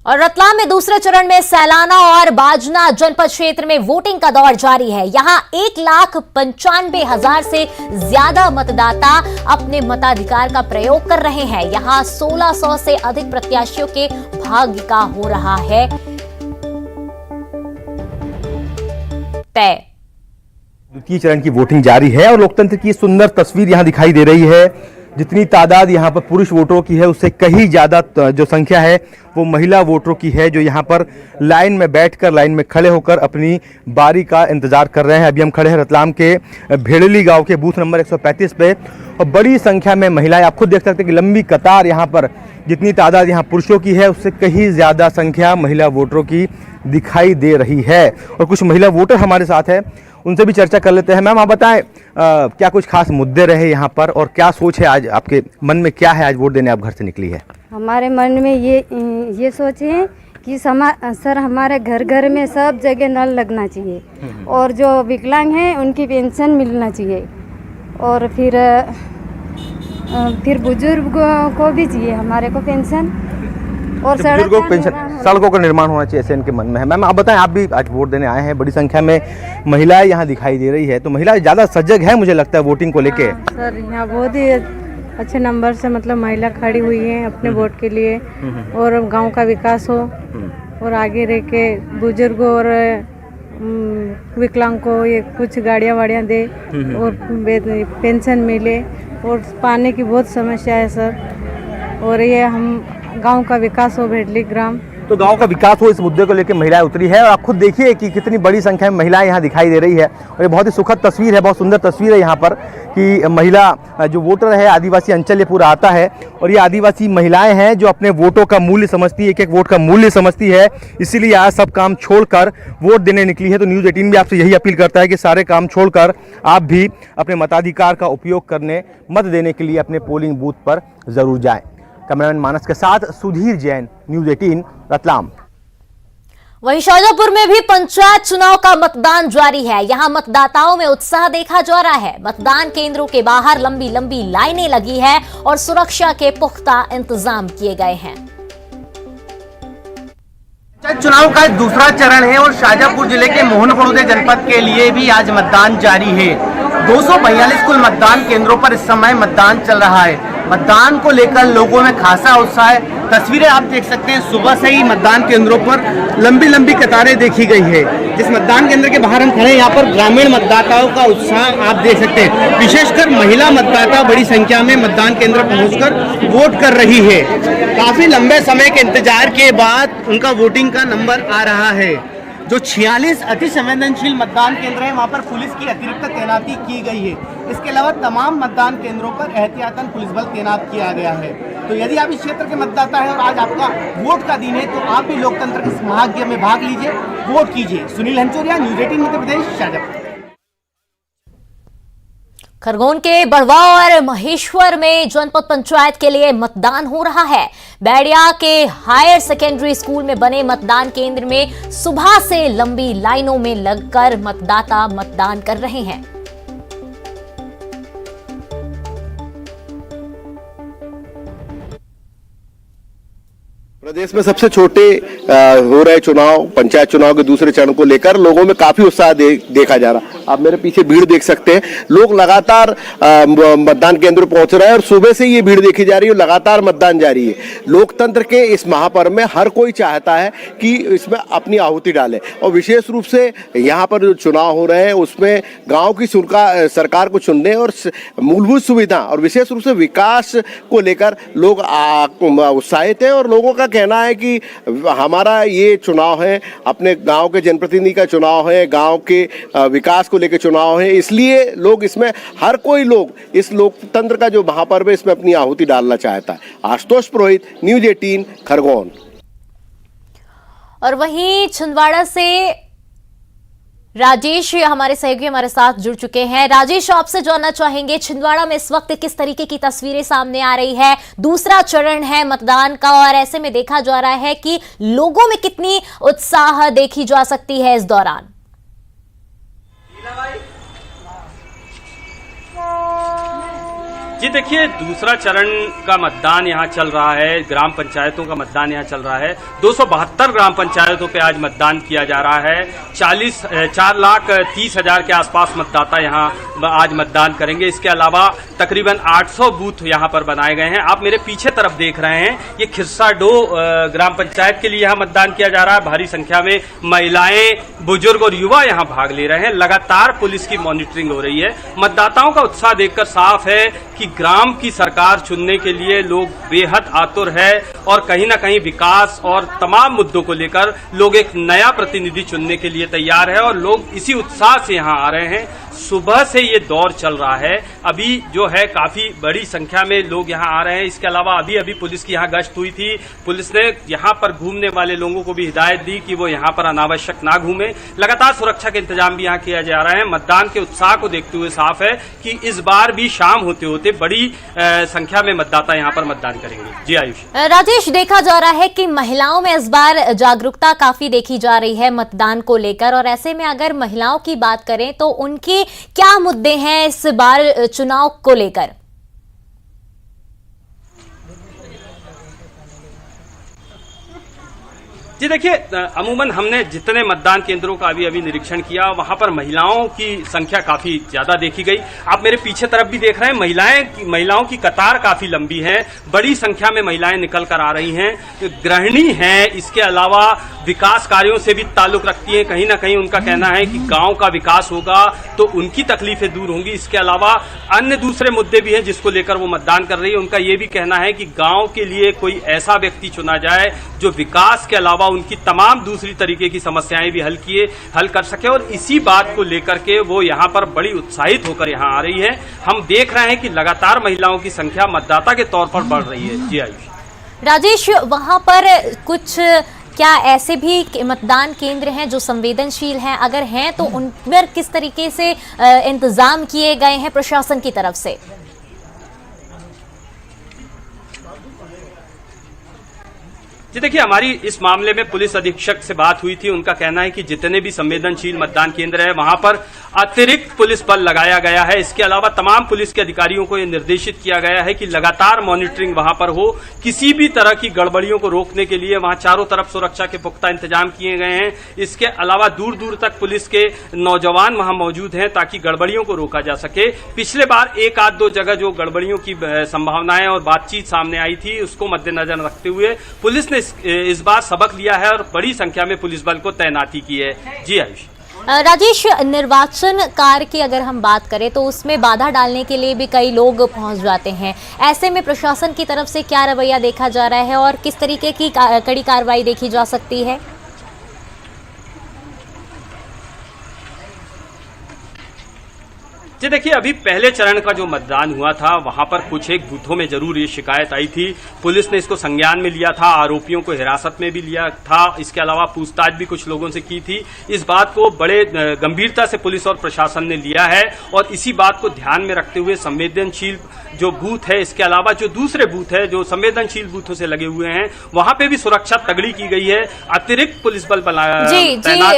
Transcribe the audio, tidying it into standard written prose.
और रतलाम में दूसरे चरण में सैलाना और बाजना जनपद क्षेत्र में वोटिंग का दौर जारी है। यहां 1,95,000 से ज्यादा मतदाता अपने मताधिकार का प्रयोग कर रहे हैं। यहां 1,600 से अधिक प्रत्याशियों के भाग्य का हो रहा है तय। द्वितीय चरण की वोटिंग जारी है और लोकतंत्र की सुंदर तस्वीर यहां दिखाई दे रही है। जितनी तादाद यहां पर पुरुष वोटरों की है उससे कहीं ज्यादा जो संख्या है वो महिला वोटरों की है, जो यहां पर लाइन में बैठकर, लाइन में खड़े होकर अपनी बारी का इंतजार कर रहे हैं। अभी हम खड़े हैं रतलाम के भेड़ली गांव के बूथ नंबर 135 पे और बड़ी संख्या में महिलाएं, आप खुद देख सकते हैं कि लंबी कतार यहां पर, जितनी तादाद यहां पुरुषों की है उससे कहीं ज्यादा संख्या महिला वोटरों की दिखाई दे रही है। और कुछ महिला वोटर हमारे साथ है, उनसे भी चर्चा कर लेते हैं। मैम आप बताएं, क्या कुछ खास मुद्दे रहे यहाँ पर और क्या सोच है, आज आपके मन में क्या है, आज वोट देने आप घर से निकली है? हमारे मन में ये सोच है कि सर हमारे घर घर में सब जगह नल लगना चाहिए और जो विकलांग हैं उनकी पेंशन मिलना चाहिए और फिर बुजुर्गों को भी चाहिए हमारे को पेंशन और बुजुर्गों को पेंशन, सड़कों का निर्माण होना चाहिए, ऐसे इनके मन में है। मैम आप बताएं, आप भी आज वोट देने आए हैं, बड़ी संख्या में महिलाएं यहाँ दिखाई दे रही है, तो महिलाएं ज़्यादा सजग है मुझे लगता है वोटिंग को लेके। सर यहाँ बहुत ही अच्छे नंबर से मतलब महिला खड़ी हुई है अपने वोट के लिए और गांव का विकास हो और आगे रह के बुजुर्गों और विकलांग को ये कुछ गाड़ियाँ वाड़ियाँ दे और पेंशन मिले और पानी की बहुत समस्या है सर, और ये हम गांव का विकास हो, भेड़ली ग्राम तो गांव का विकास हो, इस मुद्दे को लेकर महिलाएं उतरी है। और आप खुद देखिए कि कितनी बड़ी संख्या में महिलाएं यहाँ दिखाई दे रही है और ये बहुत ही सुखद तस्वीर है, बहुत सुंदर तस्वीर है यहाँ पर कि महिला जो वोटर है, आदिवासी अंचल ये पूरा आता है और ये आदिवासी महिलाएं हैं जो अपने वोटों का मूल्य समझती है, एक एक वोट का मूल्य समझती है, इसीलिए आज सब काम छोड़कर वोट देने निकली है। तो न्यूज़ 18 भी आपसे यही अपील करता है कि सारे काम छोड़कर आप भी अपने मताधिकार का उपयोग करने, मत देने के लिए अपने पोलिंग बूथ पर जरूर जाएं। कैमरामैन मानस के साथ सुधीर जैन, न्यूज़ 18 रतलाम। वहीं शाजापुर में भी पंचायत चुनाव का मतदान जारी है। यहां मतदाताओं में उत्साह देखा जा रहा है। मतदान केंद्रों के बाहर लंबी लंबी लाइनें लगी है और सुरक्षा के पुख्ता इंतजाम किए गए हैं। पंचायत चुनाव का दूसरा चरण है और शाजापुर जिले के मोहनपुर जनपद के लिए भी आज मतदान जारी है। 242 कुल मतदान केंद्रों पर इस समय मतदान चल रहा है। मतदान को लेकर लोगों में खासा उत्साह है। तस्वीरें आप देख सकते हैं, सुबह से ही मतदान केंद्रों पर लंबी लंबी कतारें देखी गई है। जिस मतदान केंद्र के बाहर हम खड़े हैं, यहाँ पर ग्रामीण मतदाताओं का उत्साह आप देख सकते हैं। विशेषकर महिला मतदाता बड़ी संख्या में मतदान केंद्र पहुंचकर वोट कर रही है। काफी लंबे समय के इंतजार के बाद उनका वोटिंग का नंबर आ रहा है। जो 46 अति संवेदनशील मतदान केंद्र है, वहां पर पुलिस की अतिरिक्त तैनाती की गई है। इसके अलावा तमाम मतदान केंद्रों पर एहतियातन पुलिस बल तैनात किया गया है। तो यदि आप इस क्षेत्र के मतदाता हैं और आज आपका वोट का दिन है, तो आप भी लोकतंत्र के इस महायज्ञ में भाग लीजिए, वोट कीजिए। सुनील हंचोरिया, न्यूज़ 18 मध्य प्रदेश, शाजापुर। खरगोन के बड़वा और महेश्वर में जनपद पंचायत के लिए मतदान हो रहा है। बैड़िया के हायर सेकेंडरी स्कूल में बने मतदान केंद्र में सुबह से लंबी लाइनों में लगकर मतदाता मतदान कर रहे हैं। प्रदेश में सबसे छोटे हो रहे चुनाव, पंचायत चुनाव के दूसरे चरण को लेकर लोगों में काफी उत्साह देखा जा रहा। आप मेरे पीछे भीड़ देख सकते हैं, लोग लगातार मतदान केंद्र पहुंच रहे हैं और सुबह से ये भीड़ देखी जा रही है, लगातार मतदान जारी है। लोकतंत्र के इस महापर्व में हर कोई चाहता है कि इसमें अपनी आहुति डाले और विशेष रूप से यहाँ पर जो चुनाव हो रहे हैं उसमें गाँव की सरकार को चुनने और मूलभूत सुविधा और विशेष रूप से विकास को लेकर लोग उत्साहित है। और लोगों का कहना है कि हमारा ये चुनाव है, अपने गांव के जनप्रतिनिधि का चुनाव है, गांव के विकास को लेकर चुनाव है, इसलिए लोग इसमें, हर कोई लोग इस लोकतंत्र का जो महापर्व है इसमें अपनी आहुति डालना चाहता है। आशुतोष पुरोहित, न्यूज़ 18 खरगोन। और वहीं छिंदवाड़ा से राजेश हमारे सहयोगी हमारे साथ जुड़ चुके हैं। राजेश, आपसे जानना चाहेंगे छिंदवाड़ा में इस वक्त किस तरीके की तस्वीरें सामने आ रही है? दूसरा चरण है मतदान का और ऐसे में देखा जा रहा है कि लोगों में कितनी उत्साह देखी जा सकती है इस दौरान? जी देखिए, दूसरा चरण का मतदान यहाँ चल रहा है, ग्राम पंचायतों का मतदान यहाँ चल रहा है। 272 ग्राम पंचायतों पे आज मतदान किया जा रहा है। 4,30,000 के आसपास मतदाता यहाँ आज मतदान करेंगे। इसके अलावा तकरीबन 800 बूथ यहाँ पर बनाए गए हैं। आप मेरे पीछे तरफ देख रहे हैं, ये खिरसाडो ग्राम पंचायत के लिए यहाँ मतदान किया जा रहा है। भारी संख्या में महिलाएं, बुजुर्ग और युवा यहाँ भाग ले रहे हैं। लगातार पुलिस की मॉनिटरिंग हो रही है। मतदाताओं का उत्साह देखकर साफ है कि ग्राम की सरकार चुनने के लिए लोग बेहद आतुर है और कहीं ना कहीं विकास और तमाम मुद्दों को लेकर लोग एक नया प्रतिनिधि चुनने के लिए तैयार है और लोग इसी उत्साह से यहाँ आ रहे हैं। सुबह से ये दौर चल रहा है। अभी जो है काफी बड़ी संख्या में लोग यहाँ आ रहे हैं। इसके अलावा अभी पुलिस की यहाँ गश्त हुई थी। पुलिस ने यहाँ पर घूमने वाले लोगों को भी हिदायत दी कि वो यहाँ पर अनावश्यक ना घूमें। लगातार सुरक्षा के इंतजाम भी यहाँ किया जा रहा है। मतदान के उत्साह को देखते हुए साफ है कि इस बार भी शाम होते होते बड़ी संख्या में मतदाता यहाँ पर मतदान करेंगे। जी आयुष। राजेश, देखा जा रहा है कि महिलाओं में इस बार जागरूकता काफी देखी जा रही है मतदान को लेकर, और ऐसे में अगर महिलाओं की बात करें तो उनकी क्या मुद्दे हैं इस बार चुनाव को लेकर? जी देखिए, अमूमन हमने जितने मतदान केंद्रों का अभी निरीक्षण किया, वहां पर महिलाओं की संख्या काफी ज्यादा देखी गई। आप मेरे पीछे तरफ भी देख रहे हैं, महिलाओं की कतार काफी लंबी है। बड़ी संख्या में महिलाएं निकल कर आ रही हैं, गृहिणी हैं। इसके अलावा विकास कार्यों से भी ताल्लुक रखती हैं। कहीं ना कहीं उनका कहना है कि गांव का विकास होगा तो उनकी तकलीफें दूर होंगी। इसके अलावा अन्य दूसरे मुद्दे भी हैं जिसको लेकर वो मतदान कर रही है। उनका ये भी कहना है कि गांव के लिए कोई ऐसा व्यक्ति चुना जाए जो विकास के अलावा उनकी तमाम दूसरी तरीके की समस्याएं भी हल कर सके, और इसी बात को लेकर के वो यहाँ पर बड़ी उत्साहित होकर यहाँ आ रही है। हम देख रहे हैं कि लगातार महिलाओं की संख्या मतदाता के तौर पर बढ़ रही है। जी आयुष। राजेश, वहां पर कुछ क्या ऐसे भी मतदान केंद्र हैं जो संवेदनशील हैं? अगर हैं तो उन पर किस तरीके से इंतजाम किए गए हैं प्रशासन की तरफ से? जी देखिए, हमारी इस मामले में पुलिस अधीक्षक से बात हुई थी। उनका कहना है कि जितने भी संवेदनशील मतदान केंद्र है वहां पर अतिरिक्त पुलिस बल लगाया गया है। इसके अलावा तमाम पुलिस के अधिकारियों को यह निर्देशित किया गया है कि लगातार मॉनिटरिंग वहां पर हो। किसी भी तरह की गड़बड़ियों को रोकने के लिए वहां चारों तरफ सुरक्षा के पुख्ता इंतजाम किए गए हैं। इसके अलावा दूर दूर तक पुलिस के नौजवान वहां मौजूद हैं ताकि गड़बड़ियों को रोका जा सके। पिछले बार एक आध दो जगह जो गड़बड़ियों की संभावनाएं और बातचीत सामने आई थी, उसको मद्देनजर रखते हुए पुलिस ने इस बार सबक लिया है और बड़ी संख्या में पुलिस बल को तैनाती की है। जी आयुष। राजेश, निर्वाचन कार्य की अगर हम बात करें तो उसमें बाधा डालने के लिए भी कई लोग पहुंच जाते हैं। ऐसे में प्रशासन की तरफ से क्या रवैया देखा जा रहा है और किस तरीके की कड़ी कार्रवाई देखी जा सकती है? जी देखिए, अभी पहले चरण का जो मतदान हुआ था वहां पर कुछ एक बूथों में जरूर ये शिकायत आई थी। पुलिस ने इसको संज्ञान में लिया था, आरोपियों को हिरासत में भी लिया था। इसके अलावा पूछताछ भी कुछ लोगों से की थी। इस बात को बड़े गंभीरता से पुलिस और प्रशासन ने लिया है और इसी बात को ध्यान में रखते हुए संवेदनशील जो बूथ है, इसके अलावा जो दूसरे बूथ है जो संवेदनशील बूथों से लगे हुए हैं, वहां पे भी सुरक्षा तगड़ी की गई है। अतिरिक्त पुलिस बल तैनात